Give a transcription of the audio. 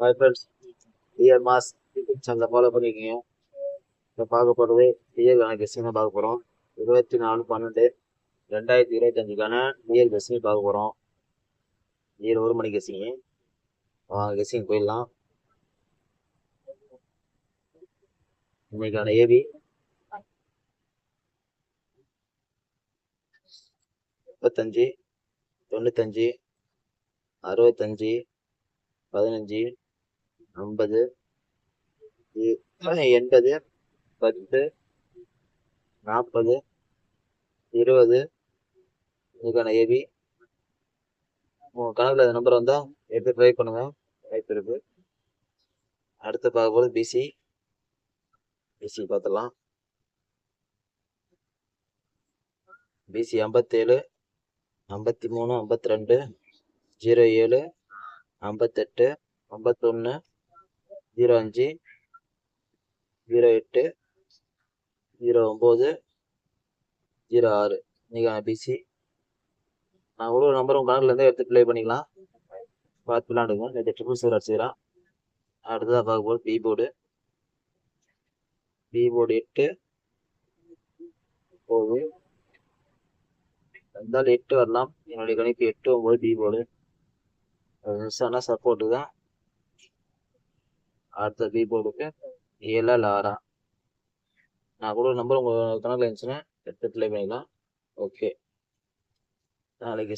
Hi friends, dear mass YouTube சேனலை follow பண்ணிக்கோங்க. இப்போ பார்க்க போகிறது டியர்கான கெஸ்டிங் பார்க்க போகிறோம். 24/12/2025 டியர் கெஸ்டிங் பார்க்க போகிறோம். டியர் 1 மணி கெஸ்டிங். கெஸ்டிங் போயிடலாம். இன்னைக்கான ஏபி 35, 95, 65, 15, 50, 80, 10, 40, 20. இதுக்கான ஏபி உங்கள் கணக்கில் நம்பர் வந்தால் எடுத்து ட்ரை பண்ணுங்க, வாய்ப்பு இருக்கு. அடுத்து பார்க்க போகிறது பிசி பார்த்துடலாம். பிசி 57, 53, 52, 07, 58, 51, 05, 08, 09, 06. இன்னைக்கான பிசி நான் ஒரு நம்பர் உங்கள் கணக்கில் இருந்தால் எடுத்து ப்ளே பண்ணிக்கலாம், பார்த்து விளாண்டுங்க. நேற்று 000 அடிச்சுக்கிறான். அடுத்ததாக பார்க்க போது பி போர்டு 8 போகுது. இருந்தாலும் 8 வரலாம். என்னுடைய கணிப்பு 8, 9 பி போர்டு. மிஸ் ஆனால் சப்போர்ட்டு தான். அடுத்த பி போர்டுக்கு 7 இல்லை 6. நான் கூட நம்பர் உங்கள் கணக்கில் இருந்துச்சுன்னா எடுத்து ப்ளே பண்ணிக்கலாம். ஓகே, நாளைக்கு